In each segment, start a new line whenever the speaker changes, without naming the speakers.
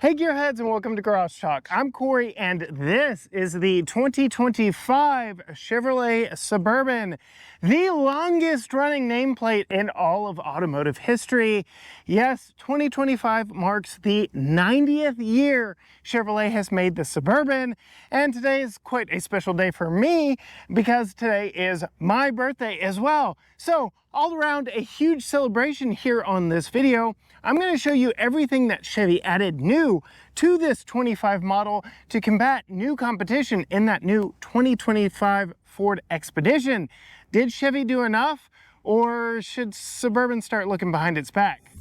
Hey Gearheads, and welcome to Garage Talk. I'm Corey and this is the 2025 Chevrolet Suburban, the longest running nameplate in all of automotive history. Yes, 2025 marks the 90th year Chevrolet has made the Suburban, and today is quite a special day for me because today is my birthday as well. So all around a huge celebration here on this video. I'm going to show you everything that Chevy added new to this 25 model to combat new competition in that new 2025 Ford Expedition. Did Chevy do enough, or should Suburban start looking behind its back?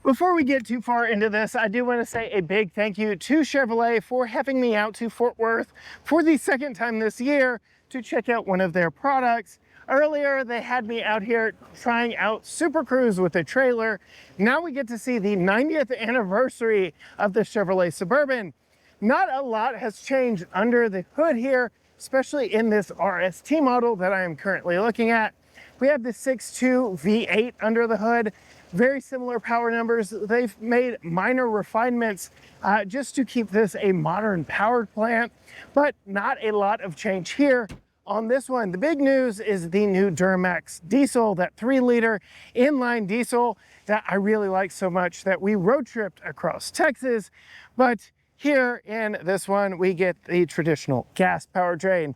Before we get too far into this, I do want to say a big thank you to Chevrolet for having me out to Fort Worth for the second time this year to check out one of their products. Earlier, they had me out here trying out Super Cruise with a trailer. Now we get to see the 90th anniversary of the Chevrolet Suburban. Not a lot has changed under the hood here, especially in this RST model that I am currently looking at. We have the 6.2 V8 under the hood. Very similar power numbers. They've made minor refinements just to keep this a modern powered plant, but not a lot of change here on this one. The big news is the new Duramax diesel, that 3-liter inline diesel that I really like so much that we road tripped across Texas. But here in this one, we get the traditional gas powertrain.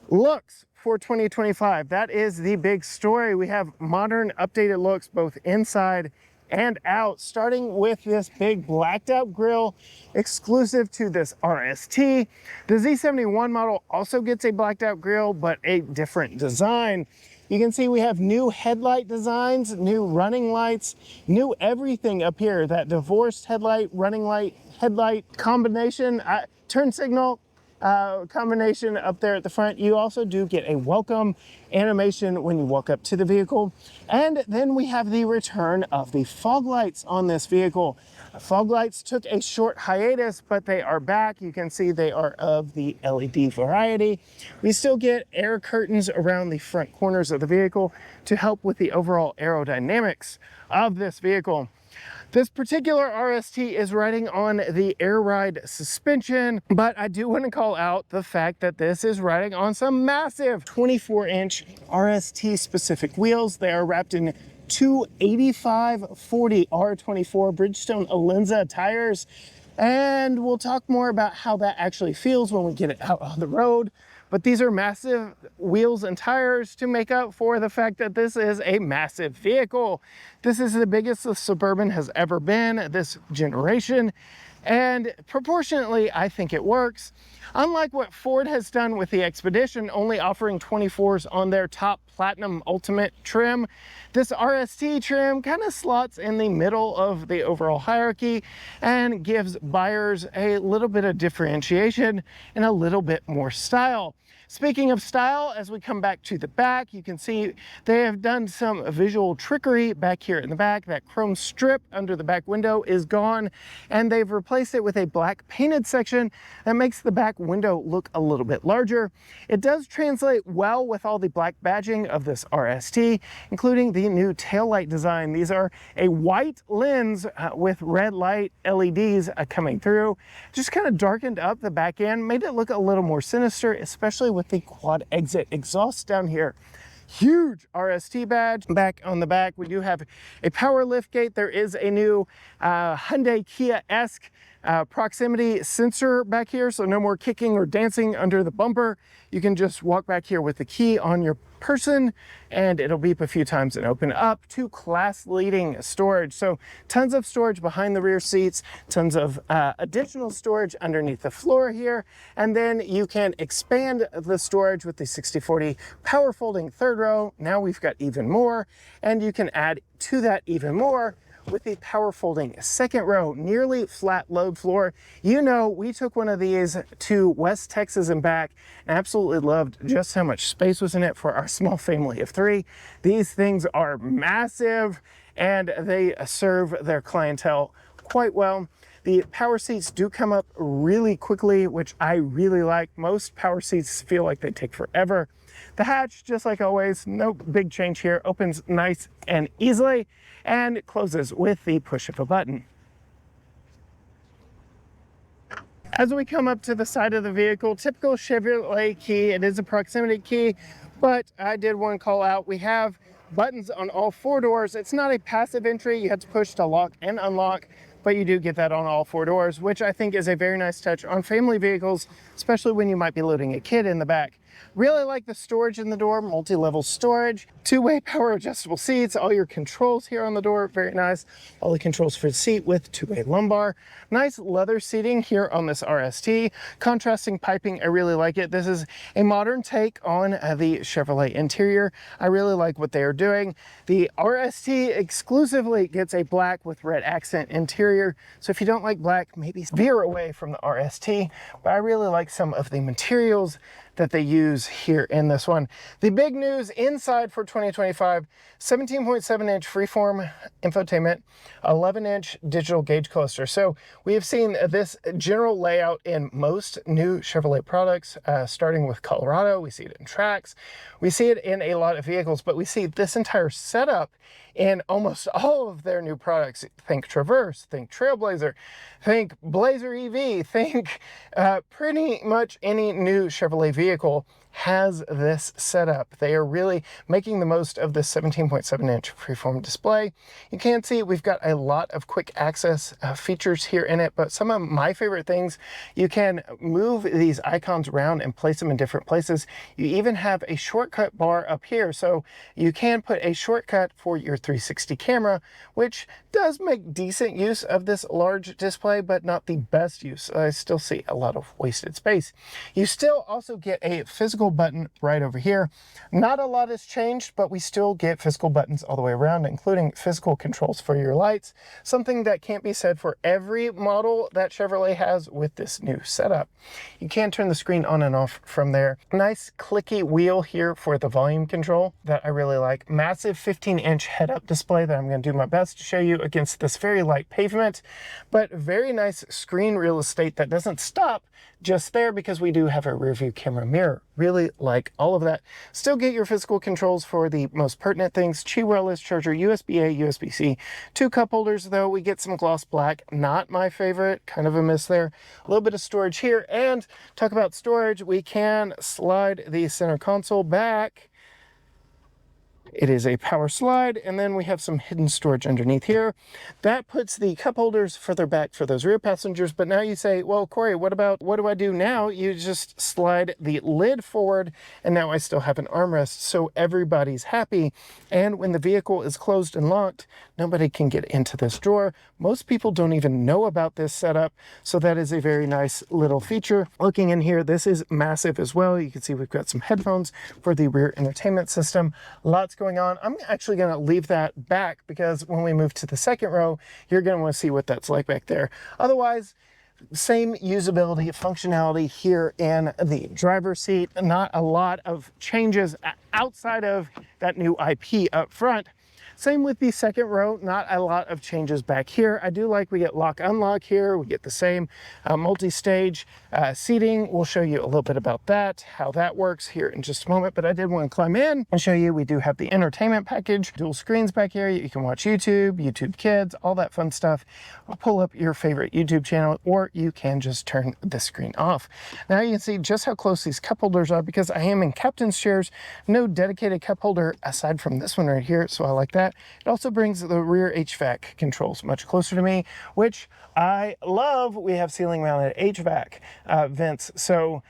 Looks for 2025, that is the big story. We have modern updated looks both inside and out, starting with this big blacked out grille exclusive to this RST. The Z71 model also gets a blacked out grille, but a different design. You can see we have new headlight designs, new running lights, new everything up here. That divorced headlight, running light, headlight combination, turn signal combination up there at the front. You also do get a welcome animation when you walk up to the vehicle. And then we have the return of the fog lights on this vehicle. Fog lights took a short hiatus, but they are back. You can see they are of the LED variety. We still get air curtains around the front corners of the vehicle to help with the overall aerodynamics of this vehicle. This particular RST is riding on the air ride suspension, but I do want to call out the fact that this is riding on some massive 24-inch RST specific wheels. They are wrapped in two 85/40 R24 Bridgestone Alenza tires, and we'll talk more about how that actually feels when we get it out on the road. But these are massive wheels and tires to make up for the fact that this is a massive vehicle. This is the biggest the Suburban has ever been this generation, and proportionately, I think it works. Unlike what Ford has done with the Expedition, only offering 24s on their top Platinum Ultimate trim, this RST trim kind of slots in the middle of the overall hierarchy and gives buyers a little bit of differentiation and a little bit more style. Speaking of style, as we come back to the back, you can see they have done some visual trickery back here in the back. That chrome strip under the back window is gone, and they've replaced it with a black painted section that makes the back window look a little bit larger. It does translate well with all the black badging of this RST, including the new taillight design. These are a white lens with red light LEDs coming through. Just kind of darkened up the back end, made it look a little more sinister, especially with the quad exit exhaust down here. Huge RST badge back on the back. We do have a power lift gate. There is a new Hyundai Kia-esque proximity sensor back here, so no more kicking or dancing under the bumper. You can just walk back here with the key on your person and it'll beep a few times and open up to class leading storage. So tons of storage behind the rear seats, tons of additional storage underneath the floor here, and then you can expand the storage with the 60/40 power folding third row. Now we've got even more, and you can add to that even more with the power folding second row, nearly flat load floor. You know, we took one of these to West Texas and back and absolutely loved just how much space was in it for our small family of 3. These things are massive and they serve their clientele quite well. The power seats do come up really quickly, which I really like. Most power seats feel like they take forever. The hatch, just like always, no big change here, opens nice and easily and closes with the push of a button. As we come up to the side of the vehicle, typical Chevrolet key, it is a proximity key, but I did want to call out, we have buttons on all 4 doors. It's not a passive entry, you have to push to lock and unlock, but you do get that on all 4 doors, which I think is a very nice touch on family vehicles, especially when you might be loading a kid in the back. Really like the storage in the door, multi-level storage, 2-way power adjustable seats, all your controls here on the door, very nice. All the controls for the seat with 2-way lumbar. Nice leather seating here on this RST. Contrasting piping, I really like it. This is a modern take on the Chevrolet interior. I really like what they are doing. The RST exclusively gets a black with red accent interior, so if you don't like black, maybe veer away from the RST, but I really like some of the materials that they use here in this one. The big news inside for 2025, 17.7-inch freeform infotainment, 11-inch digital gauge cluster. So we have seen this general layout in most new Chevrolet products, starting with Colorado. We see it in Trax. We see it in a lot of vehicles, but we see this entire setup in almost all of their new products. Think Traverse, think Trailblazer, think Blazer EV, think pretty much any new Chevrolet vehicle has this setup. They are really making the most of this 17.7-inch freeform display. You can see we've got a lot of quick access features here in it, but some of my favorite things, you can move these icons around and place them in different places. You even have a shortcut bar up here, so you can put a shortcut for your 360 camera, which does make decent use of this large display, but not the best use. I still see a lot of wasted space. You still also get a physical button right over here. Not a lot has changed, but we still get physical buttons all the way around, including physical controls for your lights, something that can't be said for every model that Chevrolet has with this new setup. You can turn the screen on and off from there. Nice clicky wheel here for the volume control that I really like. Massive 15-inch head-up display that I'm going to do my best to show you against this very light pavement, but very nice screen real estate that doesn't stop just there because we do have a rear view camera mirror. Really like all of that. Still get your physical controls for the most pertinent things. Qi wireless charger, USB-A, USB-C. 2 cup holders though. We get some gloss black. Not my favorite. Kind of a miss there. A little bit of storage here. And talk about storage. We can slide the center console back. It is a power slide, and then we have some hidden storage underneath here. That puts the cup holders further back for those rear passengers, but now you say, well, Corey, what do I do now? You just slide the lid forward, and now I still have an armrest, so everybody's happy. And when the vehicle is closed and locked, nobody can get into this drawer. Most people don't even know about this setup, so that is a very nice little feature. Looking in here, this is massive as well. You can see we've got some headphones for the rear entertainment system. Lots going on. I'm actually going to leave that back because when we move to the second row, you're going to want to see what that's like back there. Otherwise, same usability, functionality here in the driver's seat. Not a lot of changes outside of that new IP up front. Same with the second row, not a lot of changes back here. I do like we get lock unlock here. We get the same multi-stage seating. We'll show you a little bit about that, how that works here in just a moment, but I did want to climb in and show you we do have the entertainment package, dual screens back here. You can watch YouTube, YouTube Kids, all that fun stuff. I'll pull up your favorite YouTube channel, or you can just turn the screen off. Now you can see just how close these cup holders are because I am in captain's chairs. No dedicated cup holder aside from this one right here, so I like that. It also brings the rear HVAC controls much closer to me, which I love. We have ceiling mounted HVAC vents. So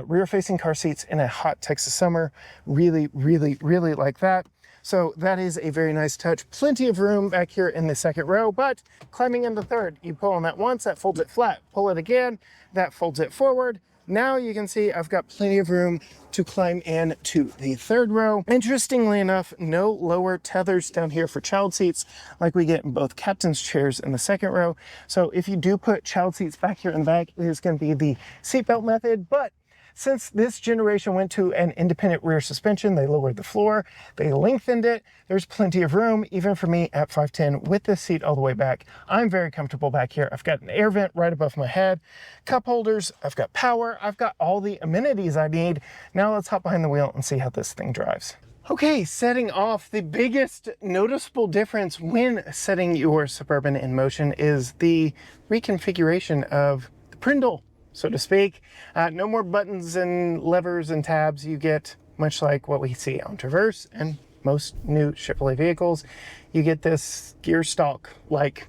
rear facing car seats in a hot Texas summer. Really, really, really like that. So that is a very nice touch. Plenty of room back here in the second row, but climbing in the third, you pull on that once, that folds it flat. Pull it again, that folds it forward. Now you can see I've got plenty of room to climb in to the third row. Interestingly enough, no lower tethers down here for child seats like we get in both captain's chairs in the second row. So if you do put child seats back here in the back, it is going to be the seatbelt method, but since this generation went to an independent rear suspension, they lowered the floor, they lengthened it. There's plenty of room, even for me at 5'10", with this seat all the way back. I'm very comfortable back here. I've got an air vent right above my head, cup holders, I've got power, I've got all the amenities I need. Now let's hop behind the wheel and see how this thing drives. Okay, setting off, the biggest noticeable difference when setting your Suburban in motion is the reconfiguration of the brindle, so to speak. No more buttons and levers and tabs. You get, much like what we see on Traverse and most new Chevrolet vehicles, you get this gear stalk like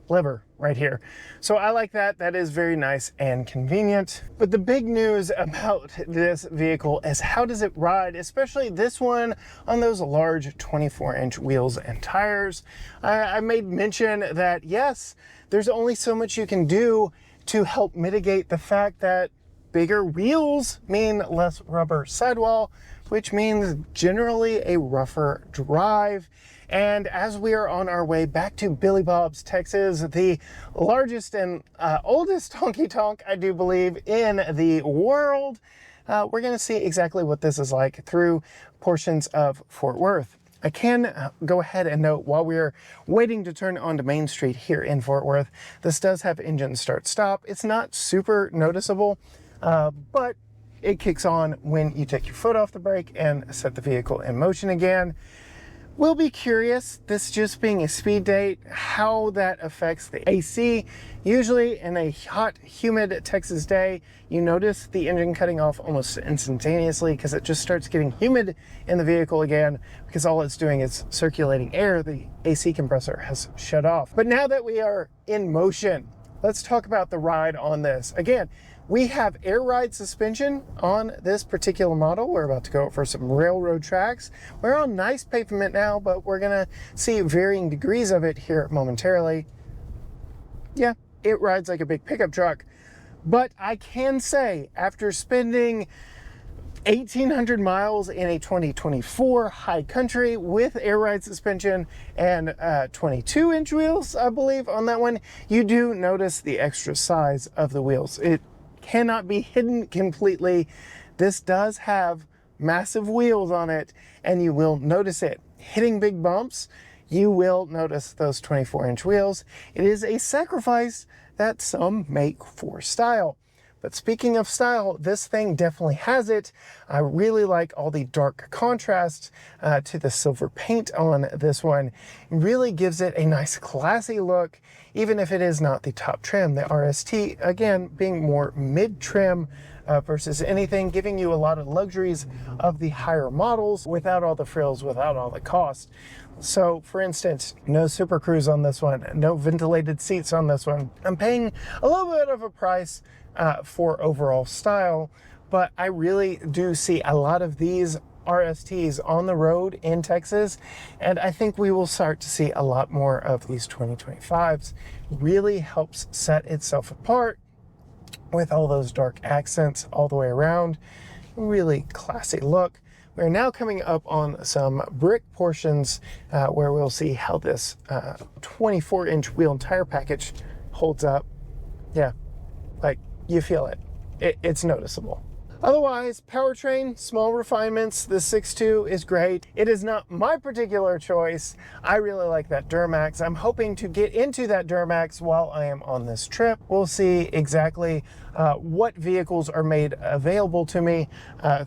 lever right here. So I like that. That is very nice and convenient. But the big news about this vehicle is how does it ride, especially this one on those large 24-inch wheels and tires. I made mention that yes, there's only so much you can do to help mitigate the fact that bigger wheels mean less rubber sidewall, which means generally a rougher drive. And as we are on our way back to Billy Bob's, Texas, the largest and oldest honky-tonk, I do believe, in the world, we're going to see exactly what this is like through portions of Fort Worth. I can go ahead and note, while we're waiting to turn onto Main Street here in Fort Worth, this does have engine start-stop. It's not super noticeable, but it kicks on when you take your foot off the brake and set the vehicle in motion again. We'll be curious, this just being a speed date, how that affects the AC. Usually in a hot, humid Texas day, you notice the engine cutting off almost instantaneously because it just starts getting humid in the vehicle again, because all it's doing is circulating air. The AC compressor has shut off. But now that we are in motion, let's talk about the ride on this. Again, we have air ride suspension on this particular model. We're about to go for some railroad tracks. We're on nice pavement now, but we're gonna see varying degrees of it here momentarily. Yeah, it rides like a big pickup truck. But I can say, after spending 1,800 miles in a 2024 high country with air ride suspension and 22-inch wheels, I believe, on that one, you do notice the extra size of the wheels. It cannot be hidden completely. This does have massive wheels on it, and you will notice it. Hitting big bumps, you will notice those 24-inch wheels. It is a sacrifice that some make for style. But speaking of style, this thing definitely has it. I really like all the dark contrast to the silver paint on this one. It really gives it a nice classy look, even if it is not the top trim. The RST, again, being more mid-trim versus anything, giving you a lot of luxuries of the higher models without all the frills, without all the cost. So, for instance, no Super Cruise on this one, no ventilated seats on this one. I'm paying a little bit of a price for overall style, but I really do see a lot of these RSTs on the road in Texas, and I think we will start to see a lot more of these 2025s. Really helps set itself apart with all those dark accents all the way around. Really classy look. We're now coming up on some brick portions where we'll see how this 24-inch wheel and tire package holds up. Yeah, like, you feel it. It's noticeable. Otherwise, powertrain, small refinements. The 6.2 is great. It is not my particular choice. I really like that Duramax. I'm hoping to get into that Duramax while I am on this trip. We'll see exactly what vehicles are made available to me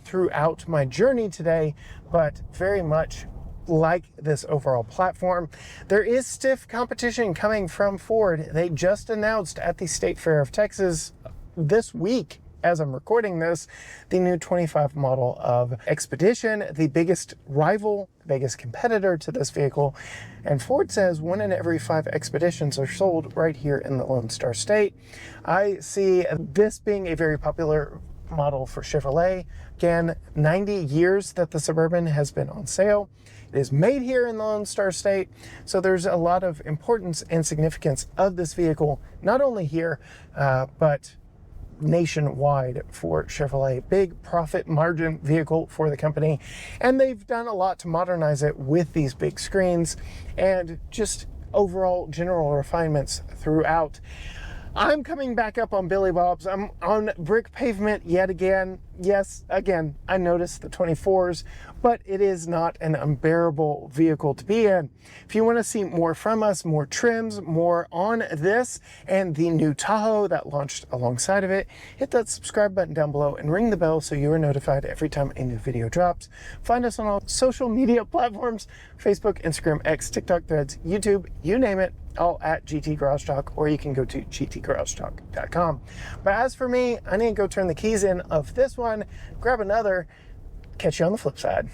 throughout my journey today, but very much like this overall platform. There is stiff competition coming from Ford. They just announced at the State Fair of Texas this week, as I'm recording this, the new 25 model of Expedition, the biggest rival, biggest competitor to this vehicle. And Ford says 1 in every 5 Expeditions are sold right here in the Lone Star State. I see this being a very popular model for Chevrolet. Again, 90 years that the Suburban has been on sale. It is made here in the Lone Star State, so there's a lot of importance and significance of this vehicle, not only here, but nationwide for Chevrolet. Big profit margin vehicle for the company, and they've done a lot to modernize it with these big screens and just overall general refinements throughout. I'm coming back up on Billy Bob's. I'm on brick pavement yet again. yes, again, I noticed the 24s, but it is not an unbearable vehicle to be in. If you want to see more from us, more trims, more on this and the new Tahoe that launched alongside of it, hit that subscribe button down below and ring the bell so you are notified every time a new video drops. Find us on all social media platforms, Facebook, Instagram, X, TikTok, Threads, YouTube, you name it, all at GT Garage Talk, or you can go to gtgaragetalk.com. But as for me, I need to go turn the keys in of this one, grab another, catch you on the flip side.